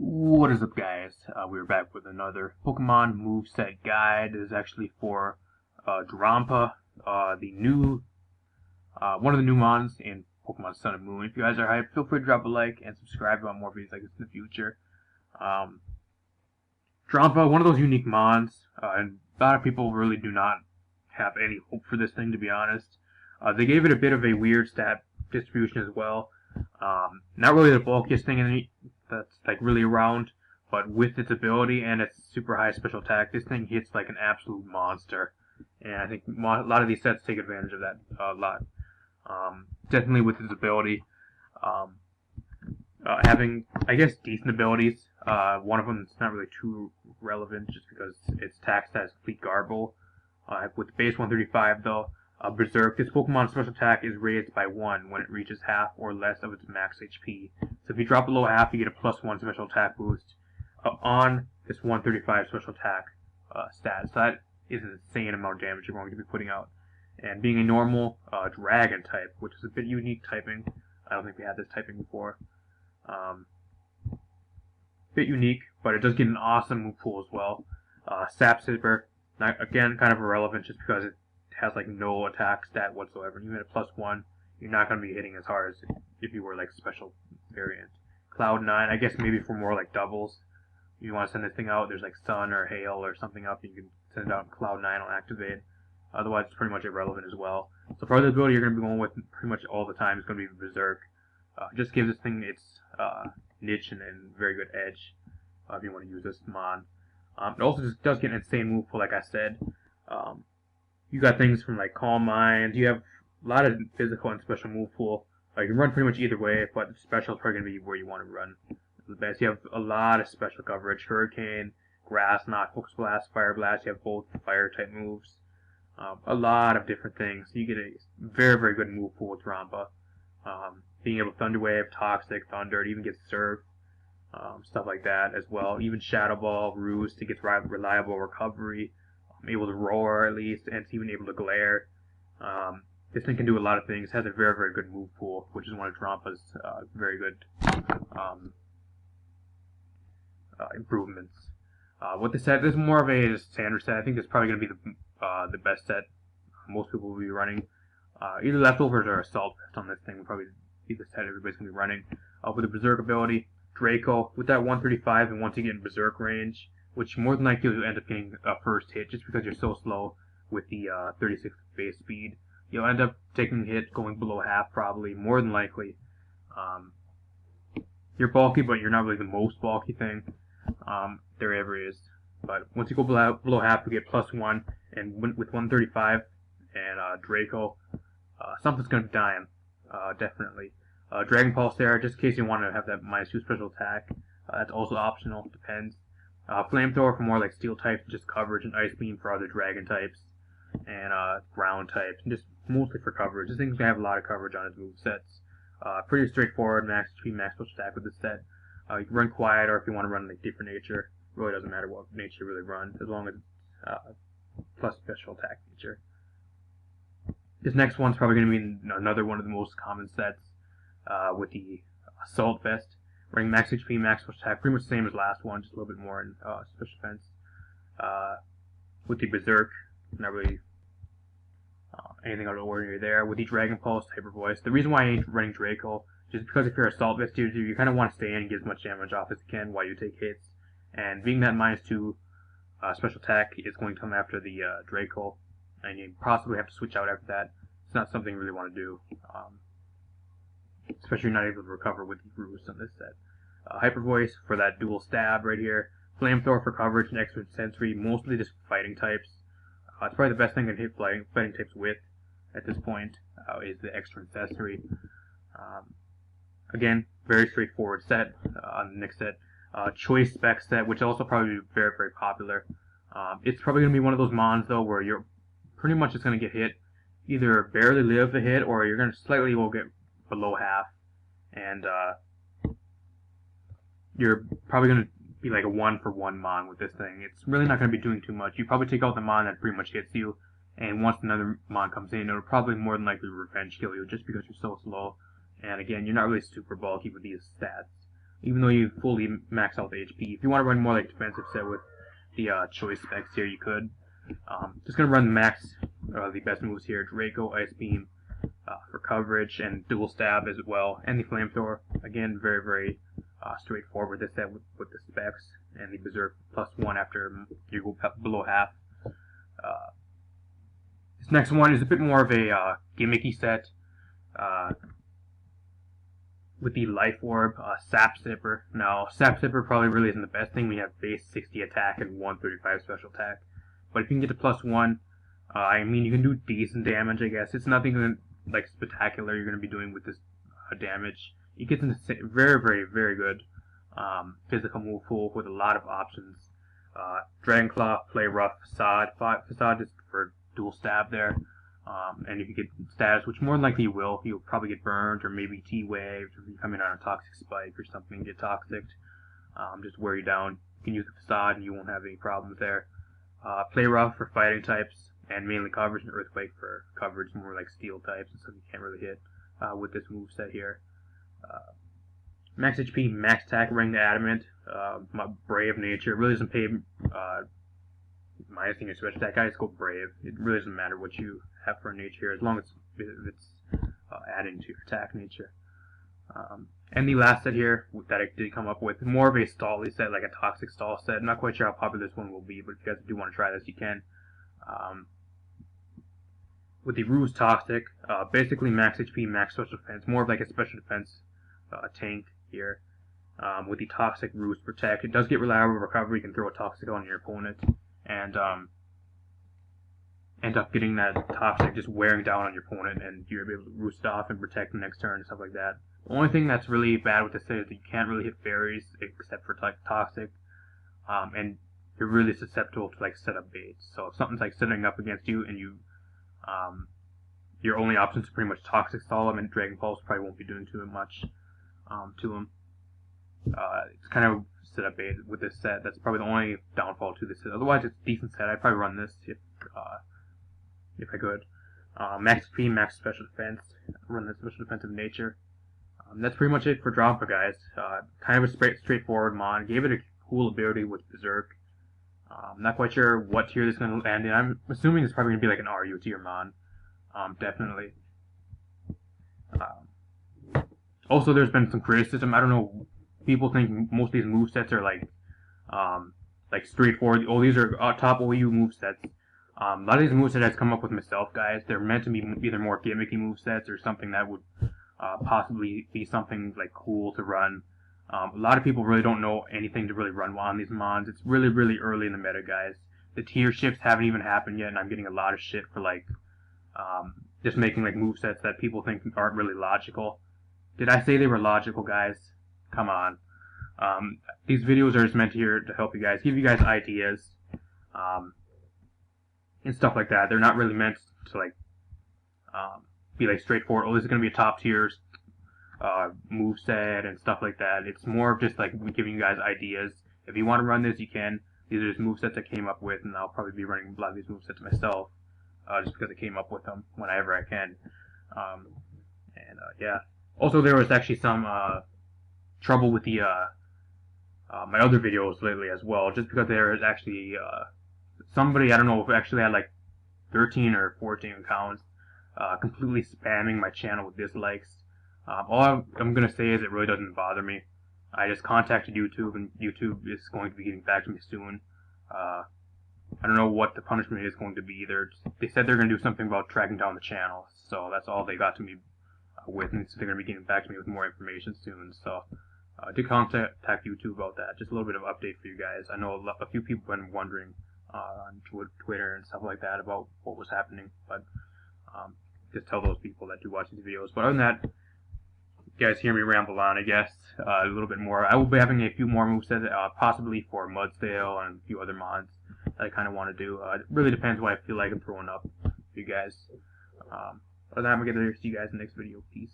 What is up, guys? We're back with another Pokemon moveset guide. This is actually for DRAMPA, the new one of the new mons in Pokemon Sun and Moon. If you guys are hyped, feel free to drop a like and subscribe to want more videos like this in the future. DRAMPA, one of those unique mons, and a lot of people really do not have any hope for this thing, to be honest. They gave it a bit of a weird stat distribution as well. Not really the bulkiest thing that's like really around, but with its ability and its super high special attack, this thing hits like an absolute monster. And I think a lot of these sets take advantage of that a lot. Definitely with its ability, having, I guess, decent abilities. One of them is not really too relevant just because its attack stat is Complete Garble. With the base 135 though, Berserk, this Pokemon's special attack is raised by 1 when it reaches half or less of its max HP. So if you drop below half, you get a +1 special attack boost on this 135 special attack stat. So that is an insane amount of damage you're going to be putting out. And being a normal dragon type, which is a bit unique typing, I don't think we had this typing before. Bit unique, but it does get an awesome move pool as well. Sap Zipper, again, kind of irrelevant just because it has like no attack stat whatsoever. You hit a +1, you're not going to be hitting as hard as if you were like special variant. Cloud9, I guess maybe for more like doubles. If you want to send this thing out, there's like Sun or Hail or something up, you can send it out and Cloud9 will activate. Otherwise, it's pretty much irrelevant as well. So part of the ability you're going to be going with pretty much all the time is going to be Berserk. Just gives this thing its niche and very good edge if you want to use this mon. It also just does get an insane move pool, like I said. You got things from like Calm Mind. You have a lot of physical and special move pool. You can run pretty much either way, but special is probably going to be where you want to run the best. You have a lot of special coverage. Hurricane, Grass Knot, Focus Blast, Fire Blast. You have both fire type moves. A lot of different things. You get a very, very good move pool with DRAMPA. Being able to Thunder Wave, Toxic, Thunder, it even gets Surf. Stuff like that as well. Even Shadow Ball, Roost, it gets reliable recovery. Able to roar at least, and it's even able to glare. This thing can do a lot of things. It has a very, very good move pool, which is one of DRAMPA's very good improvements. With the set, this is more of a standard set. I think this is probably going to be the best set most people will be running. Either Leftovers or Assault Vest on this thing will probably be the set everybody's going to be running. With the Berserk ability, Draco, with that 135, and once you get in Berserk range, which more than likely you'll end up getting a first hit just because you're so slow with the 36 base speed. You'll end up taking a hit going below half probably, more than likely. You're bulky, but you're not really the most bulky thing there ever is. But once you go below half, you get +1, and with 135 and Draco, something's going to be dying, definitely. Dragon Pulse there, just in case you want to have that -2 special attack. That's also optional, depends. Flamethrower for more like steel types, just coverage, and Ice Beam for other dragon types, and ground types, and just mostly for coverage. This thing's gonna have a lot of coverage on its movesets. Pretty straightforward, max HP, max special attack with this set. You can run Quiet, or if you want to run like different nature, really doesn't matter what nature you really run, as long as plus special attack nature. This next one's probably gonna be another one of the most common sets with the Assault Vest. Running max HP, max special attack, pretty much the same as last one, just a little bit more in special defense. With the Berserk, not really anything out of the ordinary there. With the Dragon Pulse, Hyper Voice. The reason why I ain't running Draco, just because if you're Assault Vest user, you kind of want to stay in and get as much damage off as you can while you take hits. And being that -2 special attack is going to come after the Draco, and you possibly have to switch out after that. It's not something you really want to do. Especially not able to recover with the Roost on this set. Hyper Voice for that dual stab right here. Flamethrower for coverage and extra sensory, mostly just fighting types. It's probably the best thing to hit fighting types with at this point, is the extra accessory. Again, very straightforward set on the next set. Choice Spec set, which also probably be very, very popular. It's probably going to be one of those mons though where you're pretty much just going to get hit, either barely live the hit, or you're going to slightly will get below half, and you're probably going to be like a 1-for-1 mon with this thing. It's really not going to be doing too much. You probably take out the mon that pretty much hits you, and once another mon comes in, it'll probably more than likely revenge kill you just because you're so slow. And again, you're not really super bulky with these stats. even though you fully max out the HP. If you want to run more like defensive set with the choice specs here, you could. Just gonna run the best moves here: Draco, Ice Beam for coverage, and dual stab as well, and the flamethrower. Again, very straightforward with this set with the specs, and the berserk +1 after you go below half. This next one is a bit more of a gimmicky set. With the Life Orb, Sap Zipper. Now, Sap Zipper probably really isn't the best thing. We have base 60 attack and 135 special attack. But if you can get to +1, I mean, you can do decent damage, I guess. It's nothing like spectacular you're going to be doing with this damage. It gets into very good physical move pool with a lot of options. Dragon Claw, Play Rough, Facade. Facade is for dual stab there. And if you get status, which more than likely you will, you'll probably get burned or maybe T-waved, or you come in on a toxic spike or something and get toxic. Just wear you down. You can use the Facade and you won't have any problems there. Play Rough for fighting types, and mainly coverage, and Earthquake for coverage, more like steel types and stuff you can't really hit with this moveset here. Max HP, max attack, Ring the Adamant, my Brave nature. It really doesn't pay minus your special attack. I just go Brave. It really doesn't matter what you have for a nature here, as long as it's adding to your attack nature. And the last set here that I did come up with, more of a stall set, like a toxic stall set. I'm not quite sure how popular this one will be, but if you guys do want to try this, you can. With the Ruse Toxic, basically max HP, max special defense, more of like a special defense tank here. With the Toxic Ruse Protect, it does get reliable recovery. You can throw a Toxic on your opponent and end up getting that Toxic just wearing down on your opponent, and you're able to roost off and protect the next turn and stuff like that. The only thing that's really bad with this set is that you can't really hit fairies except for like Toxic, and you're really susceptible to like setup baits. So if something's like setting up against you and you your only options are pretty much Toxic stall them, and Dragon Pulse probably won't be doing too much to them. It's kind of setup bait with this set. That's probably the only downfall to this set. Otherwise, it's a decent set. I'd probably run this if I could. Max HP, max special defense. Run the special defensive nature. That's pretty much it for DRAMPA, guys. Kind of a straightforward mod. Gave it a cool ability with Berserk. Not quite sure what tier this is going to land in. I'm assuming it's probably going to be like an RU tier mod. Definitely. Also, there's been some criticism. I don't know. People think most of these movesets are like straightforward. Oh, these are top OU movesets. A lot of these movesets I've come up with myself, guys. They're meant to be either more gimmicky movesets or something that would possibly be something like cool to run. A lot of people really don't know anything to really run on these mods. It's really early in the meta, guys. The tier shifts haven't even happened yet, and I'm getting a lot of shit for like just making like movesets that people think aren't really logical. Did I say they were logical, guys? Come on. These videos are just meant here to help you guys, give you guys ideas, and stuff like that. They're not really meant to like be like straightforward. Oh, this is gonna be a top tier moveset and stuff like that. It's more of just like giving you guys ideas. If you want to run this, you can. These are just movesets I came up with, and I'll probably be running a lot of these movesets myself, just because I came up with them whenever I can. Yeah. Also, there was actually some trouble with the my other videos lately as well, just because there is actually somebody, I don't know, if actually had like 13 or 14 accounts completely spamming my channel with dislikes. All I'm going to say is it really doesn't bother me. I just contacted YouTube, and YouTube is going to be getting back to me soon. I don't know what the punishment is going to be. They said they're going to do something about tracking down the channel, so that's all they got to me with, and so they're going to be getting back to me with more information soon. So I did contact YouTube about that. Just a little bit of update for you guys. I know a few people have been wondering on Twitter and stuff like that about what was happening, but just tell those people that do watch these videos. But other than that, you guys hear me ramble on, I guess, a little bit more. I will be having a few more movesets, possibly for Mudsail and a few other mods that I kind of want to do. It really depends what I feel like I'm throwing up for you guys. Other than that, I'm going to see you guys in the next video. Peace.